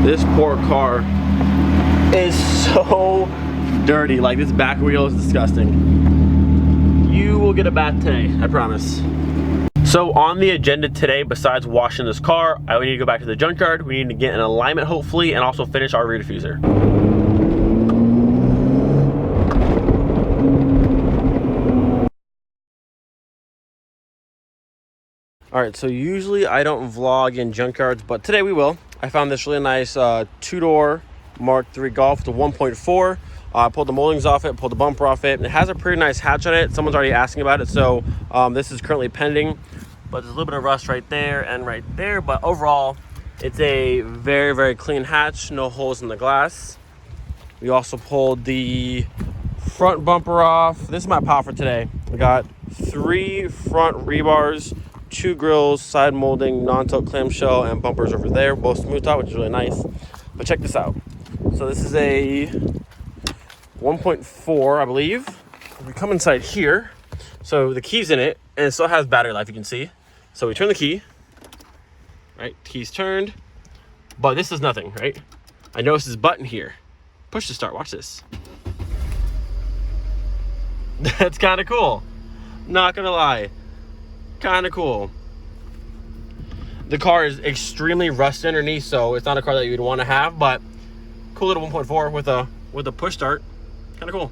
This poor car is so dirty. Like, this back wheel is disgusting. You will get a bath today, I promise. So on the agenda today, besides washing this car, we need to go back to the junkyard. We need to get an alignment hopefully, and also finish our rear diffuser. All right, so usually I don't vlog in junkyards, but today we will. I found this really nice two-door Mk3 Golf. It's a 1.4. I pulled the moldings off it, pulled the bumper off it. It has a pretty nice hatch on it. Someone's already asking about it, so this is currently pending. But there's a little bit of rust right there and right there. But overall, it's a very, very clean hatch. No holes in the glass. We also pulled the front bumper off. This is my pile for today. I got 3 front rebars, 2 grills, side molding, non-tilt clamshell, and bumpers over there, both smooth top, which is really nice. But check this out. So this is a 1.4, I believe. We come inside here. So the key's in it, and it still has battery life, you can see. So we turn the key, right? Key's turned, but this is nothing, right? I noticed this button here. Push to start, watch this. That's kind of cool. Not gonna lie. Kind of cool. The car is extremely rusted underneath, so it's not a car that you'd want to have, but cool little 1.4 with a push start. Kind of cool.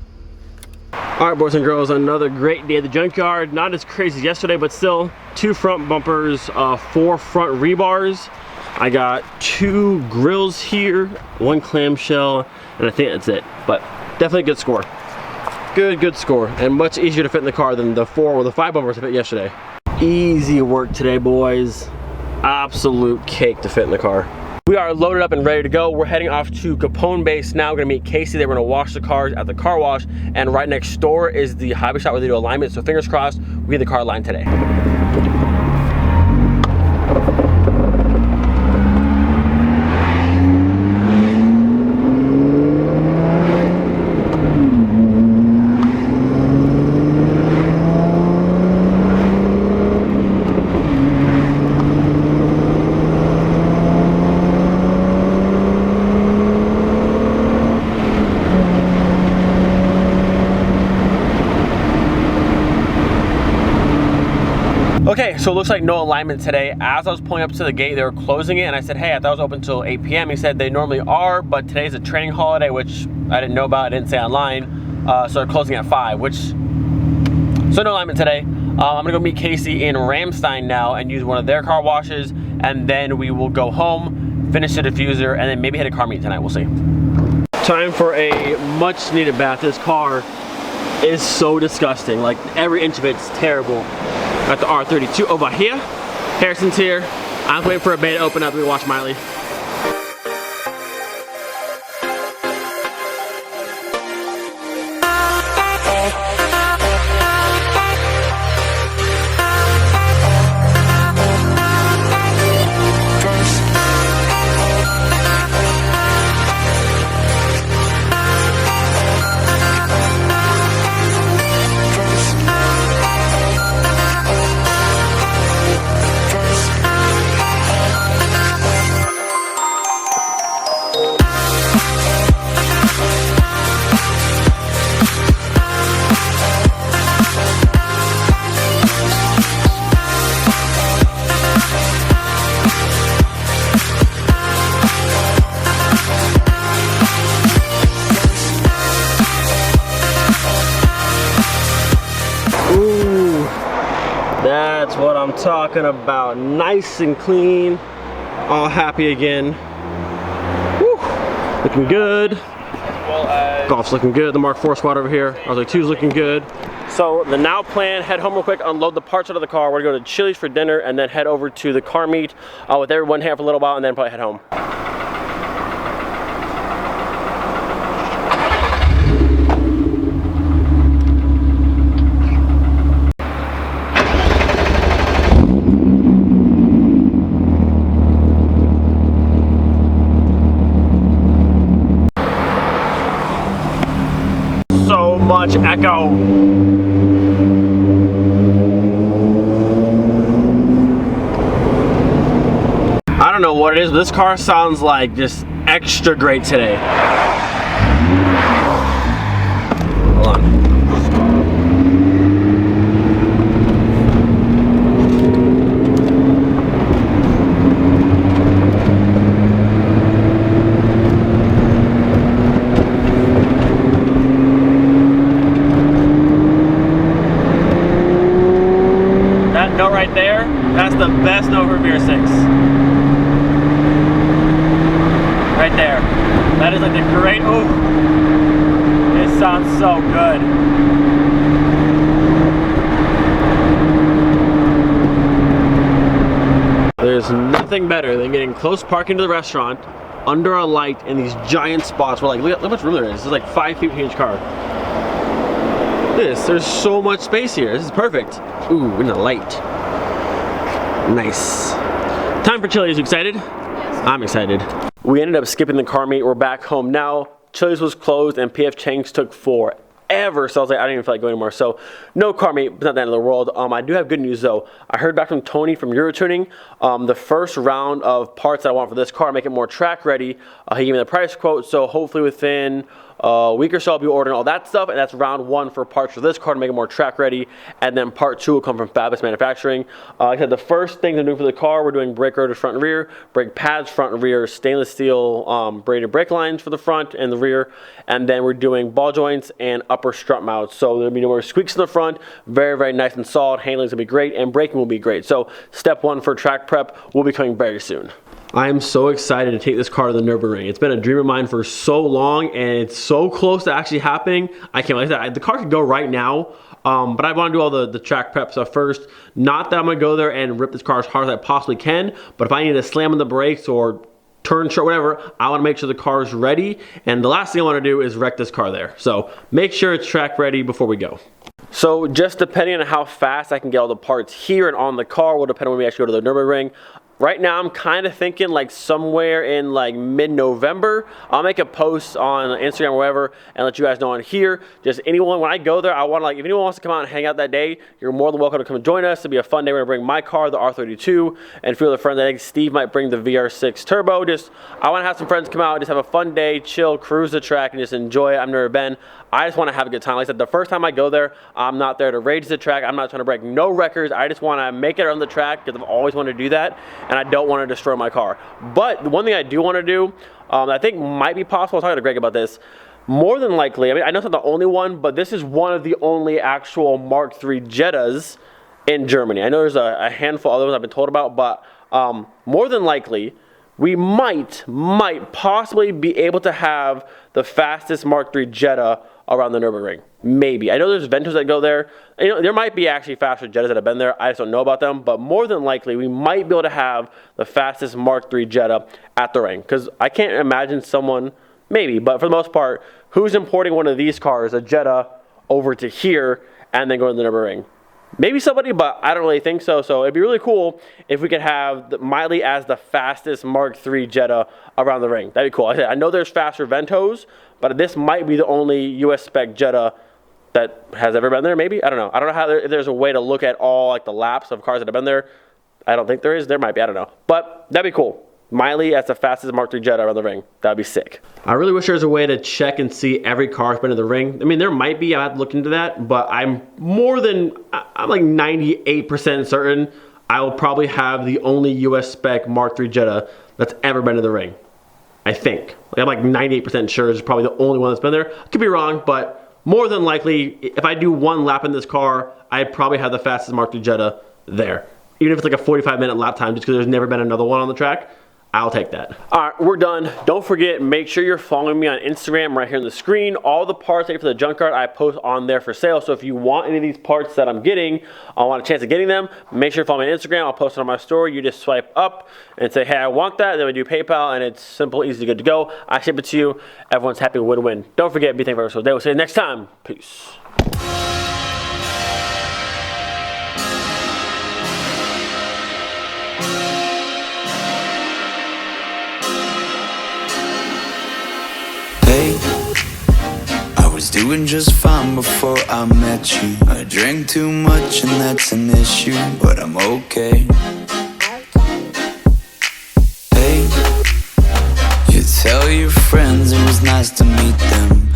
All right, boys and girls, another great day at the junkyard. Not as crazy as yesterday, but still 2 front bumpers, 4 front rebars. I got 2 grills here, 1 clamshell, and I think that's it. But definitely a good score. Good score, and much easier to fit in the car than the 4 or the 5 bumpers to fit yesterday. Easy work today, boys. Absolute cake to fit in the car. We are loaded up and ready to go. We're heading off to Capone Base now. We're gonna meet Casey. They're gonna wash the cars at the car wash, and right next door is the hobby shop where they do alignment. So fingers crossed, we get the car aligned today. Okay, so it looks like no alignment today. As I was pulling up to the gate, they were closing it, and I said, hey, I thought it was open until 8 p.m. He said they normally are, but today's a training holiday, which I didn't know about, I didn't say online, so they're closing at 5, so no alignment today. I'm gonna go meet Casey in Ramstein now and use one of their car washes, and then we will go home, finish the diffuser, and then maybe hit a car meet tonight, we'll see. Time for a much needed bath. This car is so disgusting, like every inch of it's terrible. Got the R32 over here. Harrison's here. I'm waiting for a bay to open up. We watch Miley. That's what I'm talking about. Nice and clean. All happy again. Woo. Looking good. Golf's looking good. The Mark IV squad over here. I was like, 2's looking good. So the now plan, head home real quick, unload the parts out of the car. We're gonna go to Chili's for dinner and then head over to the car meet with everyone here for a little while and then probably head home. So much echo. I don't don't know what it is, but this car sounds like just extra great today. Hold on. That note right there, that's the best note for VR6. Right there. That is like the great, oh, it sounds so good. There's nothing better than getting close parking to the restaurant, under a light in these giant spots where like, look how much room there is. There's like 5 feet between each car. There's so much space here. This is perfect. Ooh, in the light. Nice. Time for Chili's. You excited? Yes. I'm excited. We ended up skipping the car meet. We're back home now. Chili's was closed and PF Chang's took forever. So I was like, I don't even feel like going anymore. So no car meet, but not the end of the world. I do have good news though. I heard back from Tony from Eurotuning. The first round of parts that I want for this car, make it more track ready. He gave me the price quote. So hopefully within a week or so I'll be ordering all that stuff, and that's round 1 for parts for this car to make it more track ready, and then part 2 will come from Fabulous Manufacturing. Like I said, the first thing they're doing for the car, we're doing brake rotors front and rear, brake pads front and rear, stainless steel braided brake lines for the front and the rear, and then we're doing ball joints and upper strut mounts. So there'll be no more squeaks in the front, very, very nice and solid, handling's gonna be great, and braking will be great. So step 1 for track prep will be coming very soon. I am so excited to take this car to the Nurburgring. It's been a dream of mine for so long, and it's so close to actually happening. I can't believe that. The car could go right now, but I want to do all the track prep stuff first. Not that I'm going to go there and rip this car as hard as I possibly can, but if I need to slam on the brakes or turn short, whatever, I want to make sure the car is ready, and the last thing I want to do is wreck this car there. So make sure it's track ready before we go. So just depending on how fast I can get all the parts here and on the car will depend on when we actually go to the Nurburgring. Right now, I'm kind of thinking like somewhere in like mid-November. I'll make a post on Instagram or wherever and let you guys know on here. Just anyone, when I go there, I want to like, if anyone wants to come out and hang out that day, you're more than welcome to come join us. It'll be a fun day. We're gonna bring my car, the R32, and a few other friends. I think Steve might bring the VR6 Turbo. I want to have some friends come out, just have a fun day, chill, cruise the track, and just enjoy it. I've never been. I just want to have a good time. Like I said, the first time I go there, I'm not there to rage the track. I'm not trying to break no records. I just want to make it on the track because I've always wanted to do that, and I don't want to destroy my car. But the one thing I do want to do, I think might be possible, I was talking to Greg about this, more than likely, I mean, I know it's not the only one, but this is one of the only actual Mk3 Jettas in Germany. I know there's a handful of other ones I've been told about, but more than likely, we might possibly be able to have the fastest Mk3 Jetta around the Nurburgring. Maybe. I know there's Ventos that go there. You know, there might be actually faster Jettas that have been there. I just don't know about them. But more than likely, we might be able to have the fastest Mk3 Jetta at the ring. Because I can't imagine someone, maybe, but for the most part, who's importing one of these cars, a Jetta, over to here and then going to the Nurburgring? Maybe somebody, but I don't really think so. So it'd be really cool if we could have Miley as the fastest Mk3 Jetta around the ring. That'd be cool. I know there's faster Ventos, but this might be the only US spec Jetta that has ever been there. Maybe, I don't know. I don't know how if there's a way to look at all like the laps of cars that have been there. I don't think there is. There might be. I don't know. But that'd be cool. Miley as the fastest Mk3 Jetta around the ring. That'd be sick. I really wish there was a way to check and see every car that's been in the ring. I mean, there might be. I have to look into that. But I'm like 98% certain I will probably have the only US spec Mk3 Jetta that's ever been in the ring. I think. Like, I'm like 98% sure it's probably the only one that's been there. I could be wrong, but more than likely, if I do one lap in this car, I'd probably have the fastest Mk3 Jetta there. Even if it's like a 45-minute lap time, just because there's never been another one on the track. I'll take that. All right, we're done. Don't forget, make sure you're following me on Instagram right here on the screen. All the parts I get for the Junkyard, I post on there for sale. So if you want any of these parts that I'm getting, I want a chance of getting them, make sure you follow me on Instagram. I'll post it on my story. You just swipe up and say, hey, I want that. Then we do PayPal, and it's simple, easy, good to go. I ship it to you. Everyone's happy, win-win. Don't forget, be thankful for every day. We'll see you next time. Peace. Doing just fine before I met you. I drank too much and that's an issue, but I'm okay. Tell your friends it was nice to meet them.